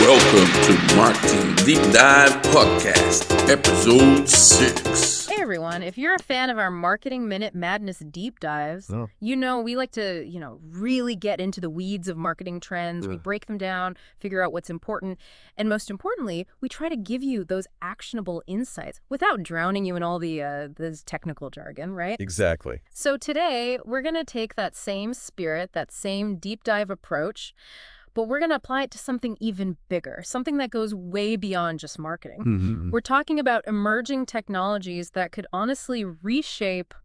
Welcome to Marketing Deep Dive Podcast, Episode 6. Hey everyone, if you're a fan of our Marketing Minute Madness deep dives, you know we like to, really get into the weeds of marketing trends. We break them down, figure out what's important, and most importantly, we try to give you those actionable insights without drowning you in all the this technical jargon, right? Exactly. So today, we're going to take that same spirit, that same deep dive approach, but we're going to apply it to something even bigger, something that goes way beyond just marketing. Mm-hmm. We're talking about emerging technologies that could honestly reshape,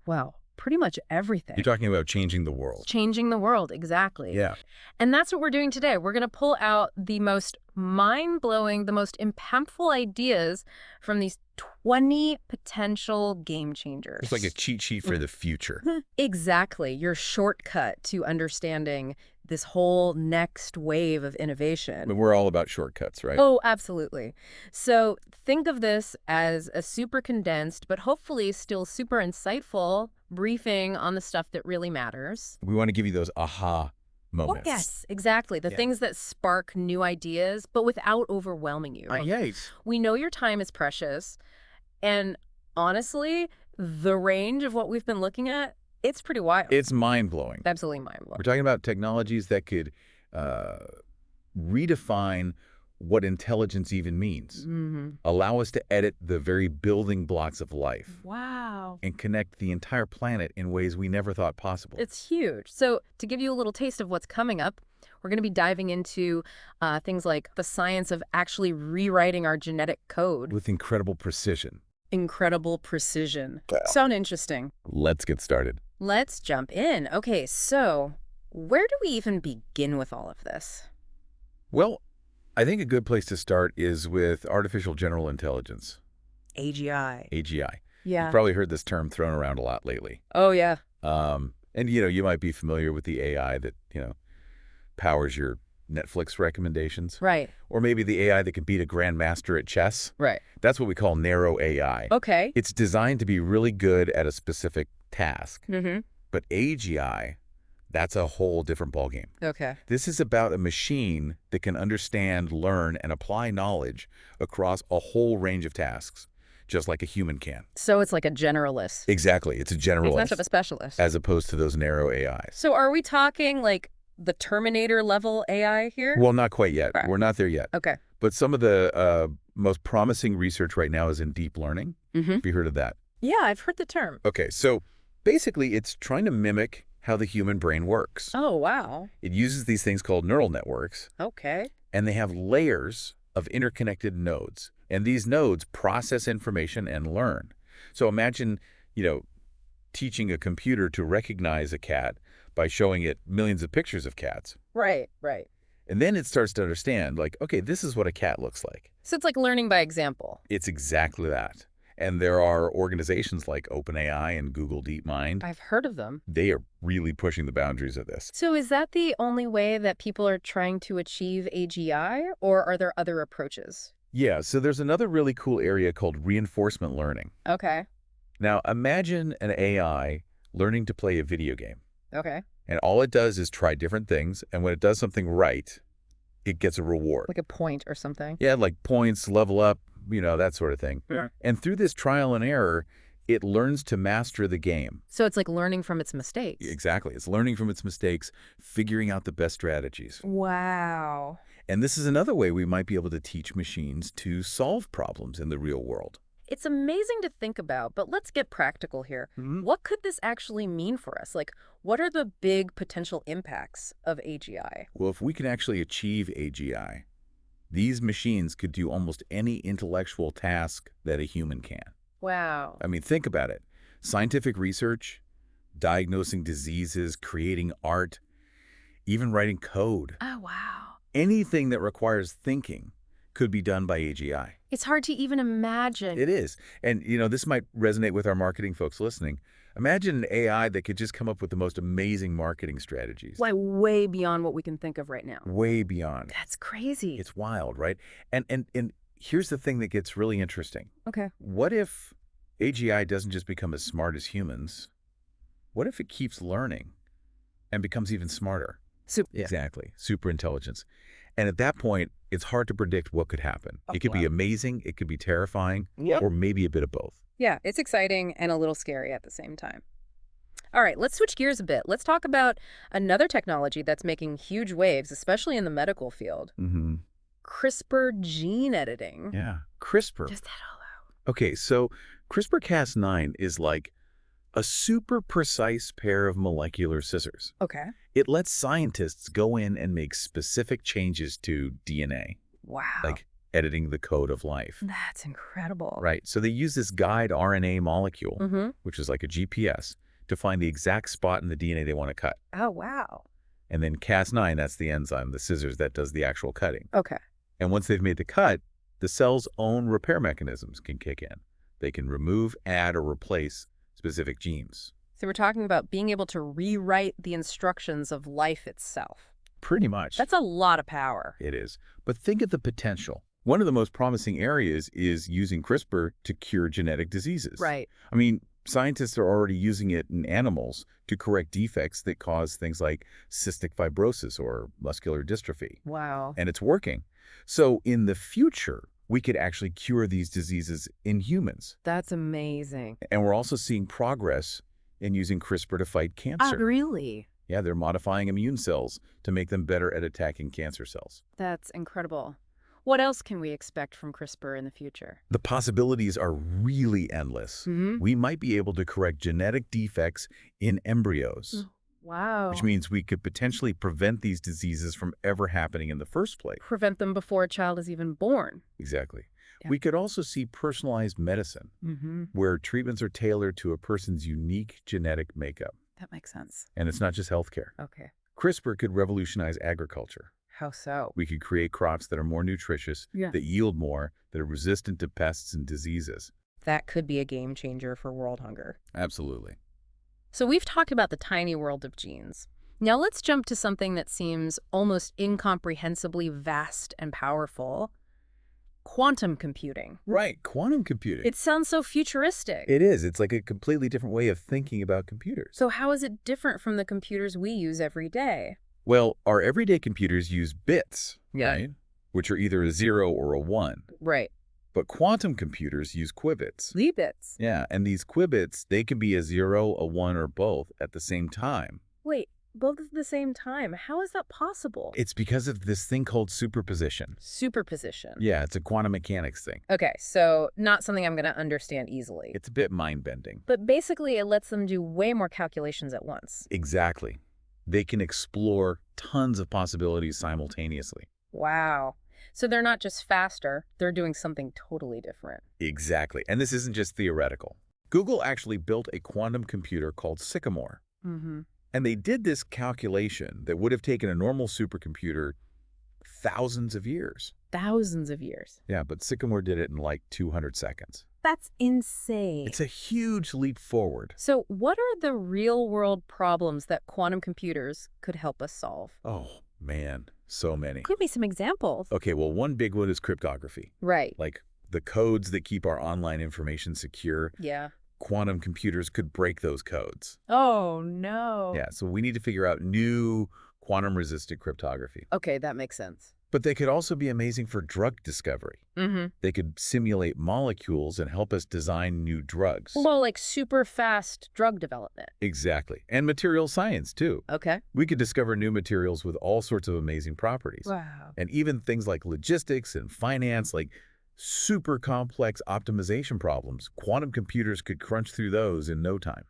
well, pretty much everything. You're talking about changing the world. Changing the world, exactly. Yeah. And that's what we're doing today. We're going to pull out the most mind-blowing, the most impactful ideas from these 20 potential game changers. It's like a cheat sheet for the future. Exactly. Your shortcut to understanding this whole next wave of innovation. But we're all about shortcuts, right? Oh, absolutely. So think of this as a super condensed, but hopefully still super insightful briefing on the stuff that really matters. We want to give you those aha moments. Oh, yes, exactly. The things that spark new ideas, but without overwhelming you. Yes. We know your time is precious. And honestly, the range of what we've been looking at, it's pretty wild. It's mind-blowing. Absolutely mind-blowing. We're talking about technologies that could redefine what intelligence even means. Mm-hmm. Allow us to edit the very building blocks of life. Wow. And connect the entire planet in ways we never thought possible. It's huge. So to give you a little taste of what's coming up, we're going to be diving into things like the science of actually rewriting our genetic code. With incredible precision. Incredible precision. Sound interesting? Let's get started. Let's jump in. Okay, so where do we even begin with all of this? Well, I think a good place to start is with artificial general intelligence. AGI. AGI. Yeah. You've probably heard this term thrown around a lot lately. Oh, yeah. And, you might be familiar with the AI that, powers your Netflix recommendations. Right. Or maybe the AI that can beat a grandmaster at chess. Right. That's what we call narrow AI. Okay. It's designed to be really good at a specific task. Mm-hmm. But AGI, that's a whole different ballgame. Okay. This is about a machine that can understand, learn, and apply knowledge across a whole range of tasks, just like a human can. So it's like a generalist. Exactly. It's a generalist. It's not of a specialist. As opposed to those narrow AIs. So are we talking like the Terminator level AI here? Well, not quite yet. Right. We're not there yet. Okay. But some of the most promising research right now is in deep learning. Mm-hmm. Have you heard of that? Yeah, I've heard the term. Okay, so basically it's trying to mimic how the human brain works. Oh, wow. It uses these things called neural networks, Okay. and they have layers of interconnected nodes. And these nodes process information and learn. So imagine, teaching a computer to recognize a cat by showing it millions of pictures of cats. Right, right. And then it starts to understand, like, okay, this is what a cat looks like. So it's like learning by example. It's exactly that. And there are organizations like OpenAI and Google DeepMind. I've heard of them. They are really pushing the boundaries of this. So is that the only way that people are trying to achieve AGI, or are there other approaches? Yeah, so there's another really cool area called reinforcement learning. Okay. Now, imagine an AI learning to play a video game. Okay. And all it does is try different things, and when it does something right, it gets a reward. Like a point or something. Yeah, like points, level up, that sort of thing. Yeah. And through this trial and error, it learns to master the game. So it's like learning from its mistakes. Exactly. It's learning from its mistakes, figuring out the best strategies. Wow. And this is another way we might be able to teach machines to solve problems in the real world. It's amazing to think about, but let's get practical here. Mm-hmm. What could this actually mean for us? Like, what are the big potential impacts of AGI? Well, if we can actually achieve AGI, these machines could do almost any intellectual task that a human can. Wow. I mean, think about it. Scientific research, diagnosing diseases, creating art, even writing code. Oh, wow. Anything that requires thinking could be done by AGI. It's hard to even imagine. It is. And, this might resonate with our marketing folks listening. Imagine an AI that could just come up with the most amazing marketing strategies. Like way beyond what we can think of right now. Way beyond. That's crazy. It's wild, right? And here's the thing that gets really interesting. Okay. What if AGI doesn't just become as smart as humans? What if it keeps learning and becomes even smarter? Yeah. Exactly. Super intelligence. And at that point, it's hard to predict what could happen. It could be amazing, it could be terrifying, or maybe a bit of both. Yeah, it's exciting and a little scary at the same time. All right, let's switch gears a bit. Let's talk about another technology that's making huge waves, especially in the medical field. CRISPR gene editing. Yeah, CRISPR. Just that all out. Okay, so CRISPR-Cas9 is like a super precise pair of molecular scissors. Okay. It lets scientists go in and make specific changes to DNA. Wow. Like editing the code of life. That's incredible. Right. So they use this guide RNA molecule, which is like a GPS, to find the exact spot in the DNA they want to cut. Oh, wow. And then Cas9, that's the enzyme, the scissors that does the actual cutting. Okay. And once they've made the cut, the cell's own repair mechanisms can kick in. They can remove, add, or replace specific genes. So we're talking about being able to rewrite the instructions of life itself. Pretty much. That's a lot of power. It is. But think of the potential. One of the most promising areas is using CRISPR to cure genetic diseases. Right. I mean, scientists are already using it in animals to correct defects that cause things like cystic fibrosis or muscular dystrophy. Wow. And it's working. So in the future, we could actually cure these diseases in humans. That's amazing. And we're also seeing progress in using CRISPR to fight cancer. Really? Yeah, they're modifying immune cells to make them better at attacking cancer cells. That's incredible. What else can we expect from CRISPR in the future? The possibilities are really endless. We might be able to correct genetic defects in embryos. Wow. Which means we could potentially prevent these diseases from ever happening in the first place. Prevent them before a child is even born. Exactly. Yeah. We could also see personalized medicine, where treatments are tailored to a person's unique genetic makeup. That makes sense. And it's not just healthcare. Okay. CRISPR could revolutionize agriculture. How so? We could create crops that are more nutritious, that yield more, that are resistant to pests and diseases. That could be a game changer for world hunger. Absolutely. So we've talked about the tiny world of genes. Now let's jump to something that seems almost incomprehensibly vast and powerful. Quantum computing. Right, quantum computing. It sounds so futuristic. It is. It's like a completely different way of thinking about computers. So how is it different from the computers we use every day? Well, our everyday computers use bits, Yeah. right? Which are either a 0 or a 1. Right. But quantum computers use qubits. Qubits. Yeah, and these qubits, they can be a 0, a 1, or both at the same time. Wait, both at the same time? How is that possible? It's because of this thing called superposition. Superposition. Yeah, it's a quantum mechanics thing. Okay, so not something I'm going to understand easily. It's a bit mind-bending. But basically, it lets them do way more calculations at once. Exactly. They can explore tons of possibilities simultaneously. Wow. So they're not just faster, they're doing something totally different. Exactly. And this isn't just theoretical. Google actually built a quantum computer called Sycamore. And they did this calculation that would have taken a normal supercomputer thousands of years. Thousands of years. Yeah, but Sycamore did it in like 200 seconds. That's insane. It's a huge leap forward. So what are the real-world problems that quantum computers could help us solve? Oh, man, so many. Give me some examples. Okay, well, one big one is cryptography. Right. Like the codes that keep our online information secure. Yeah. Quantum computers could break those codes. Oh, no. Yeah, so we need to figure out new quantum-resistant cryptography. Okay, that makes sense. But they could also be amazing for drug discovery. They could simulate molecules and help us design new drugs. Well, like super fast drug development. Exactly. And material science, too. Okay. We could discover new materials with all sorts of amazing properties. Wow. And even things like logistics and finance, like super complex optimization problems, quantum computers could crunch through those in no time.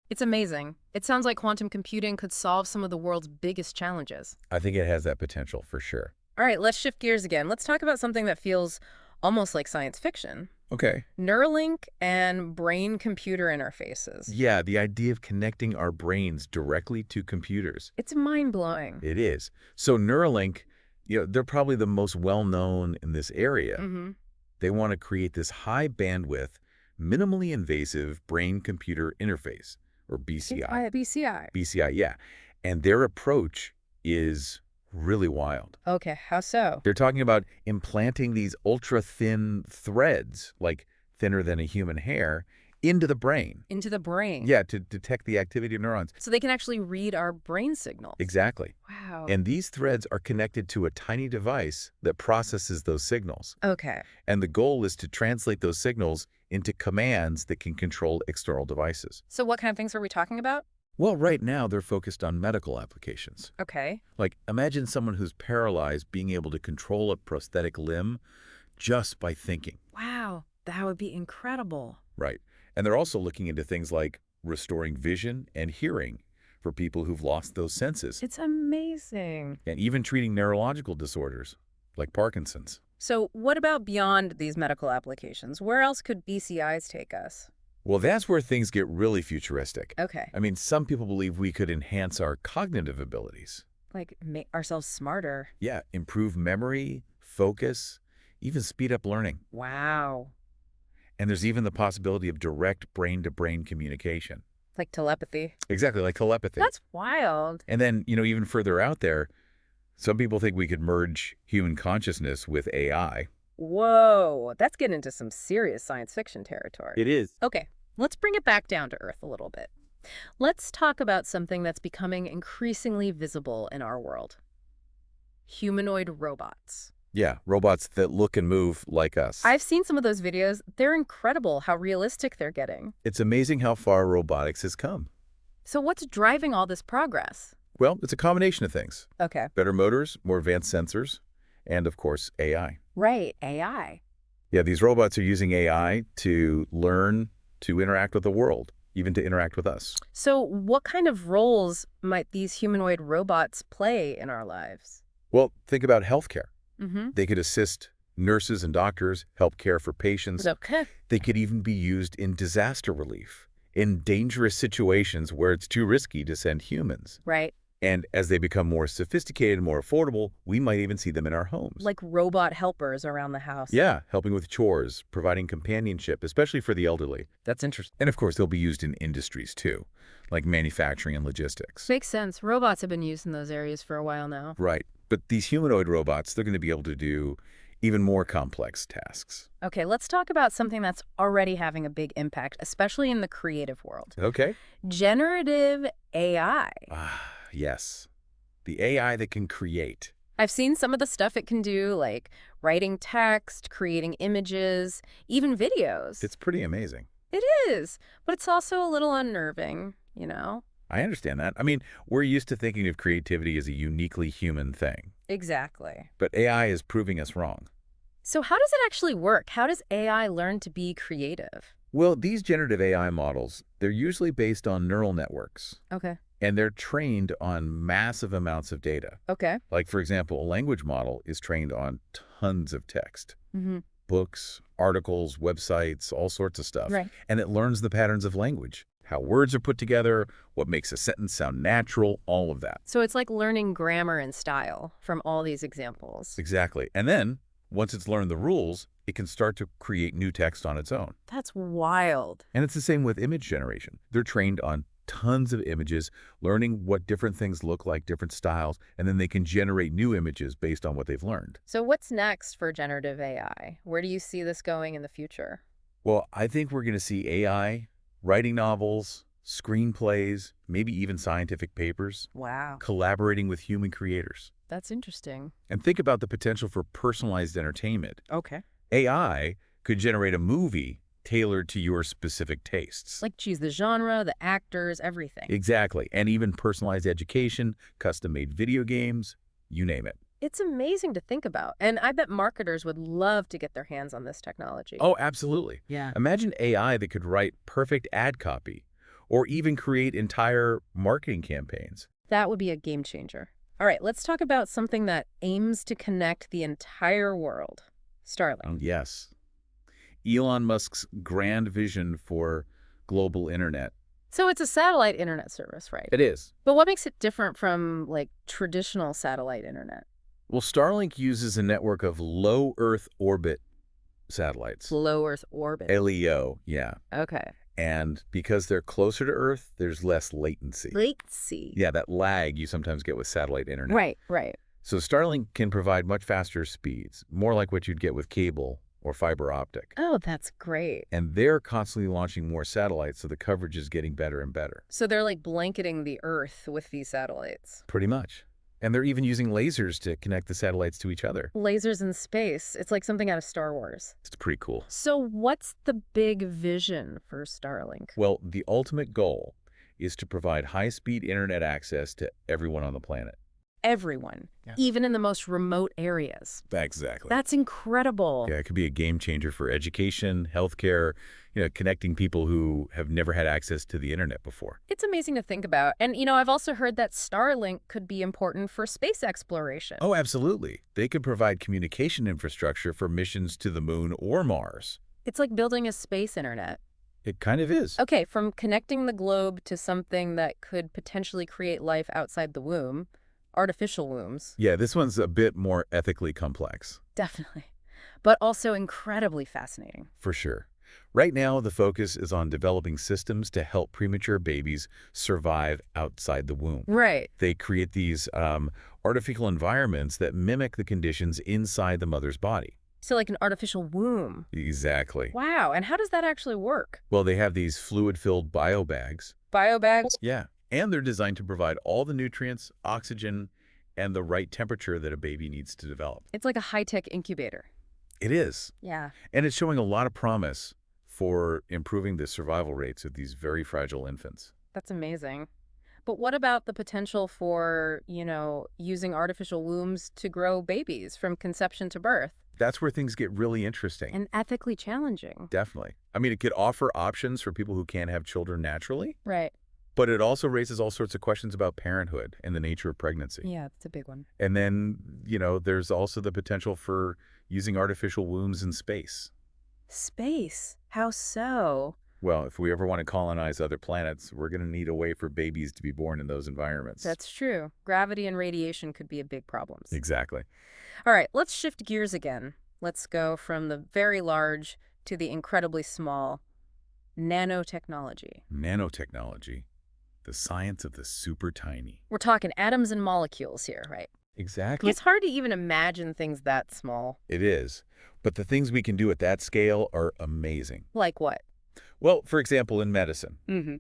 It's amazing. It sounds like quantum computing could solve some of the world's biggest challenges. I think it has that potential for sure. All right, let's shift gears again. Let's talk about something that feels almost like science fiction. Okay. Neuralink and brain-computer interfaces. Yeah, the idea of connecting our brains directly to computers. It's mind-blowing. It is. So Neuralink, they're probably the most well-known in this area. They want to create this high-bandwidth, minimally invasive brain-computer interface, or BCI. BCI. BCI, yeah. And their approach is really wild. Okay, how so? They're talking about implanting these ultra-thin threads, like thinner than a human hair, into the brain. Into the brain. Yeah, to detect the activity of neurons. So they can actually read our brain signals. Exactly. Wow. And these threads are connected to a tiny device that processes those signals. Okay. And the goal is to translate those signals into commands that can control external devices. So what kind of things are we talking about? Well, right now they're focused on medical applications. Okay. Like, imagine someone who's paralyzed being able to control a prosthetic limb just by thinking. Wow. That would be incredible. Right. And they're also looking into things like restoring vision and hearing for people who've lost those senses. It's amazing. And even treating neurological disorders like Parkinson's. So what about beyond these medical applications? Where else could BCIs take us? Well, that's where things get really futuristic. Okay. I mean, some people believe we could enhance our cognitive abilities. Like make ourselves smarter. Yeah, improve memory, focus, even speed up learning. Wow. And there's even the possibility of direct brain-to-brain communication. Like telepathy. Exactly, like telepathy. That's wild. And then, even further out there, some people think we could merge human consciousness with AI. Whoa, that's getting into some serious science fiction territory. It is. Okay, let's bring it back down to Earth a little bit. Let's talk about something that's becoming increasingly visible in our world. Humanoid robots. Yeah, robots that look and move like us. I've seen some of those videos. They're incredible how realistic they're getting. It's amazing how far robotics has come. So what's driving all this progress? Well, it's a combination of things. Okay. Better motors, more advanced sensors, and of course, AI. Right, AI. Yeah, these robots are using AI to learn to interact with the world, even to interact with us. So what kind of roles might these humanoid robots play in our lives? Well, think about healthcare. Mm-hmm. They could assist nurses and doctors, help care for patients. Okay. They could even be used in disaster relief, in dangerous situations where it's too risky to send humans. Right. And as they become more sophisticated and more affordable, we might even see them in our homes. Like robot helpers around the house. Yeah, helping with chores, providing companionship, especially for the elderly. That's interesting. And of course, they'll be used in industries too, like manufacturing and logistics. Makes sense. Robots have been used in those areas for a while now. Right. But these humanoid robots, they're going to be able to do even more complex tasks. Okay, let's talk about something that's already having a big impact, especially in the creative world. Okay. Generative AI. Yes. The AI that can create. I've seen some of the stuff it can do, like writing text, creating images, even videos. It's pretty amazing. It is, but it's also a little unnerving, you know? I understand that. I mean, we're used to thinking of creativity as a uniquely human thing. Exactly. But AI is proving us wrong. So how does it actually work? How does AI learn to be creative? Well, these generative AI models, they're usually based on neural networks. Okay. And they're trained on massive amounts of data. Okay. Like, for example, a language model is trained on tons of text. Mm-hmm. Books, articles, websites, all sorts of stuff. Right. And it learns the patterns of language, how words are put together, what makes a sentence sound natural, all of that. So it's like learning grammar and style from all these examples. Exactly. And then, once it's learned the rules, it can start to create new text on its own. That's wild. And it's the same with image generation. They're trained on tons of images, learning what different things look like, different styles, and then they can generate new images based on what they've learned. So what's next for generative AI? Where do you see this going in the future? Well, I think we're going to see AI writing novels, screenplays, maybe even scientific papers, Wow. collaborating with human creators. That's interesting. And think about the potential for personalized entertainment. Okay. AI could generate a movie tailored to your specific tastes. Like choose the genre, the actors, everything. Exactly. And even personalized education, custom-made video games, you name it. It's amazing to think about. And I bet marketers would love to get their hands on this technology. Oh, absolutely. Yeah. Imagine AI that could write perfect ad copy or even create entire marketing campaigns. That would be a game changer. All right, let's talk about something that aims to connect the entire world. Starlink. Yes. Elon Musk's grand vision for global internet. So it's a satellite internet service, right? It is. But what makes it different from, like, traditional satellite internet? Well, Starlink uses a network of low Earth orbit satellites. Low Earth orbit. LEO, yeah. Okay. And because they're closer to Earth, there's less latency. Latency. Yeah, that lag you sometimes get with satellite internet. Right, right. So Starlink can provide much faster speeds, more like what you'd get with cable or fiber optic. Oh, that's great. And they're constantly launching more satellites, so the coverage is getting better and better. So they're like blanketing the Earth with these satellites. Pretty much. And they're even using lasers to connect the satellites to each other. Lasers in space. It's like something out of Star Wars. It's pretty cool. So what's the big vision for Starlink? Well, the ultimate goal is to provide high-speed internet access to everyone on the planet. Everyone, Yeah. even in the most remote areas. Exactly. That's incredible. Yeah, it could be a game changer for education, healthcare, connecting people who have never had access to the internet before. It's amazing to think about. And, I've also heard that Starlink could be important for space exploration. Oh, absolutely. They could provide communication infrastructure for missions to the moon or Mars. It's like building a space internet. It kind of is. Okay, from connecting the globe to something that could potentially create life outside the womb, artificial wombs. Yeah, this one's a bit more ethically complex. Definitely. But also incredibly fascinating. For sure. Right now, the focus is on developing systems to help premature babies survive outside the womb. Right. They create these artificial environments that mimic the conditions inside the mother's body. So like an artificial womb. Exactly. Wow. And how does that actually work? Well, they have these fluid-filled biobags. Biobags? Yeah. And they're designed to provide all the nutrients, oxygen, and the right temperature that a baby needs to develop. It's like a high-tech incubator. It is. Yeah. And it's showing a lot of promise for improving the survival rates of these very fragile infants. That's amazing. But what about the potential for, using artificial wombs to grow babies from conception to birth? That's where things get really interesting. And ethically challenging. Definitely. I mean, it could offer options for people who can't have children naturally, Right. but it also raises all sorts of questions about parenthood and the nature of pregnancy. Yeah, that's a big one. And then, there's also the potential for using artificial wombs in space. Space? How so? Well, if we ever want to colonize other planets, we're going to need a way for babies to be born in those environments. That's true. Gravity and radiation could be a big problem. Exactly. All right, let's shift gears again. Let's go from the very large to the incredibly small. Nanotechnology. Nanotechnology, the science of the super tiny. We're talking atoms and molecules here, right? Exactly. It's hard to even imagine things that small. It is. But the things we can do at that scale are amazing. Like what? Well, for example, in medicine, Mm-hmm.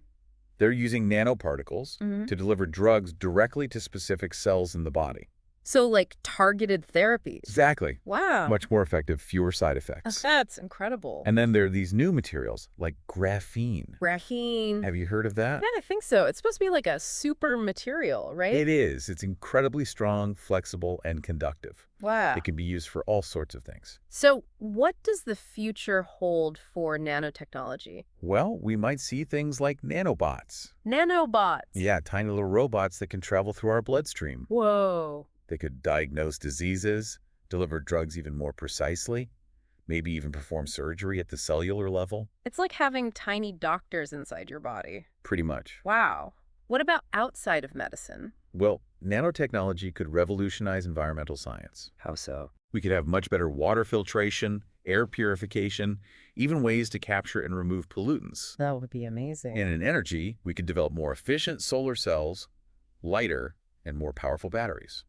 they're using nanoparticles to deliver drugs directly to specific cells in the body. So like targeted therapies. Exactly. Wow. Much more effective, fewer side effects. That's incredible. And then there are these new materials like graphene. Graphene. Have you heard of that? Yeah, I think so. It's supposed to be like a super material, right? It is. It's incredibly strong, flexible, and conductive. Wow. It can be used for all sorts of things. So what does the future hold for nanotechnology? Well, we might see things like nanobots. Nanobots. Yeah, tiny little robots that can travel through our bloodstream. Whoa. They could diagnose diseases, deliver drugs even more precisely, maybe even perform surgery at the cellular level. It's like having tiny doctors inside your body. Pretty much. Wow. What about outside of medicine? Well, nanotechnology could revolutionize environmental science. How so? We could have much better water filtration, air purification, even ways to capture and remove pollutants. That would be amazing. And in energy, we could develop more efficient solar cells, lighter, and more powerful batteries.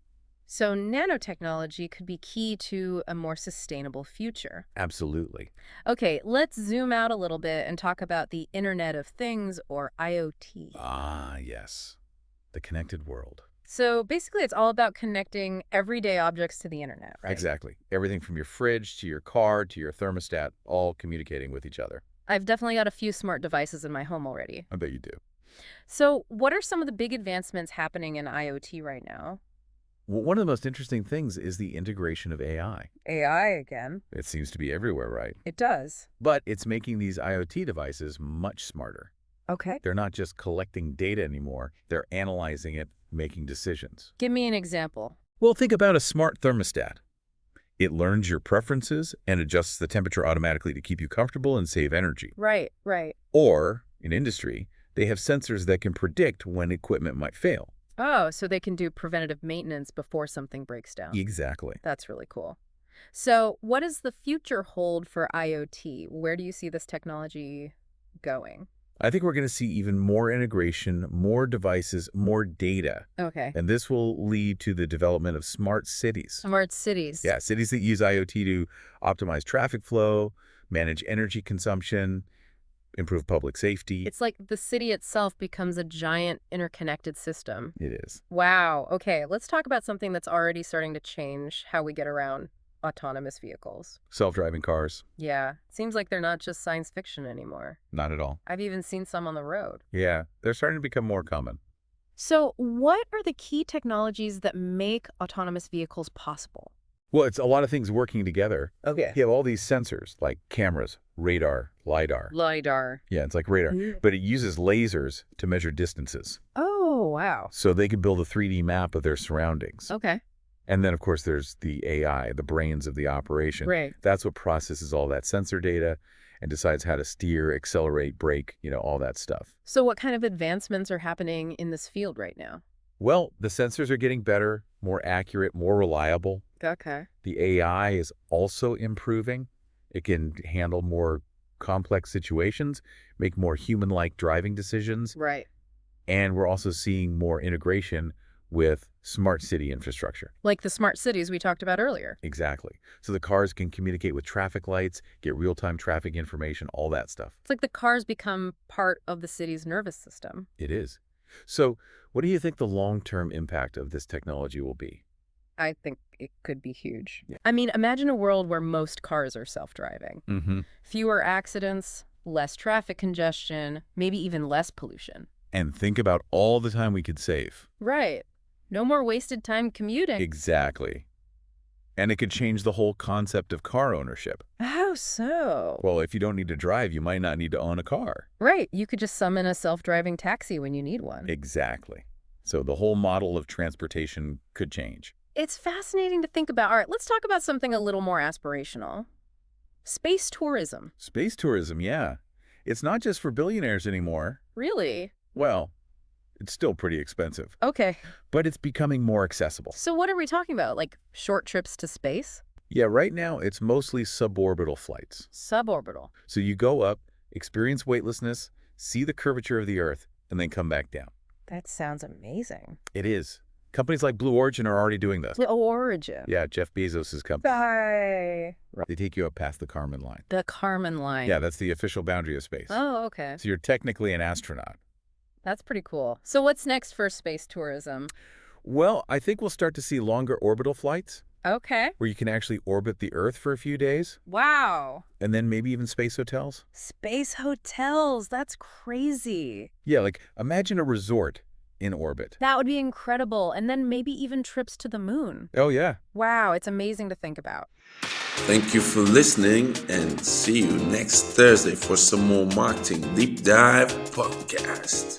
So nanotechnology could be key to a more sustainable future. Absolutely. Okay, let's zoom out a little bit and talk about the Internet of Things, or IoT. Ah, yes. The connected world. So basically, it's all about connecting everyday objects to the internet, right? Exactly. Everything from your fridge to your car to your thermostat, all communicating with each other. I've definitely got a few smart devices in my home already. I bet you do. So what are some of the big advancements happening in IoT right now? Well, one of the most interesting things is the integration of AI. AI again. It seems to be everywhere, right? It does. But it's making these IoT devices much smarter. Okay. They're not just collecting data anymore. They're analyzing it, making decisions. Give me an example. Well, think about a smart thermostat. It learns your preferences and adjusts the temperature automatically to keep you comfortable and save energy. Right, right. Or, in industry, they have sensors that can predict when equipment might fail. Oh, so they can do preventative maintenance before something breaks down. Exactly. That's really cool. So what does the future hold for IoT? Where do you see this technology going? I think we're going to see even more integration, more devices, more data. Okay. And this will lead to the development of smart cities. Smart cities. Yeah, cities that use IoT to optimize traffic flow, manage energy consumption, improve public safety. It's like the city itself becomes a giant interconnected system. It is. Wow. Okay, let's talk about something that's already starting to change how we get around autonomous vehicles. Self-driving cars. Yeah, seems like they're not just science fiction anymore. Not at all. I've even seen some on the road. Yeah, they're starting to become more common. So what are the key technologies that make autonomous vehicles possible? Well, it's a lot of things working together. Okay. You have all these sensors like cameras, radar, LiDAR. LiDAR. Yeah, it's like radar. But it uses lasers to measure distances. Oh, wow. So they can build a 3D map of their surroundings. Okay. And then, of course, there's the AI, the brains of the operation. Right. That's what processes all that sensor data and decides how to steer, accelerate, brake, all that stuff. So what kind of advancements are happening in this field right now? Well, the sensors are getting better, more accurate, more reliable. Okay. The AI is also improving. It can handle more complex situations, make more human-like driving decisions. Right. And we're also seeing more integration with smart city infrastructure. Like the smart cities we talked about earlier. Exactly. So the cars can communicate with traffic lights, get real-time traffic information, all that stuff. It's like the cars become part of the city's nervous system. It is. So what do you think the long-term impact of this technology will be? I think it could be huge. Yeah. I mean, imagine a world where most cars are self-driving. Mm-hmm. Fewer accidents, less traffic congestion, maybe even less pollution. And think about all the time we could save. Right. No more wasted time commuting. Exactly. And it could change the whole concept of car ownership. How so? Well, if you don't need to drive, you might not need to own a car. Right. You could just summon a self-driving taxi when you need one. Exactly. So the whole model of transportation could change. It's fascinating to think about. All right, let's talk about something a little more aspirational. Space tourism. Space tourism, yeah. It's not just for billionaires anymore. Really? Well, it's still pretty expensive. Okay. But it's becoming more accessible. So what are we talking about? Like short trips to space? Yeah, right now it's mostly suborbital flights. Suborbital. So you go up, experience weightlessness, see the curvature of the Earth, and then come back down. That sounds amazing. It is. Companies like Blue Origin are already doing this. Blue Origin. Yeah, Jeff Bezos' company. Bye. They take you up past the Kármán line. The Kármán line. Yeah, that's the official boundary of space. Oh, okay. So you're technically an astronaut. That's pretty cool. So what's next for space tourism? Well, I think we'll start to see longer orbital flights Okay. where you can actually orbit the Earth for a few days, Wow. and then maybe even space hotels. Space hotels. That's crazy. Yeah, like imagine a resort in orbit. That would be incredible. And then maybe even trips to the moon. Oh, yeah. Wow, it's amazing to think about. Thank you for listening, and see you next Thursday for some more Marketing Deep Dive podcast.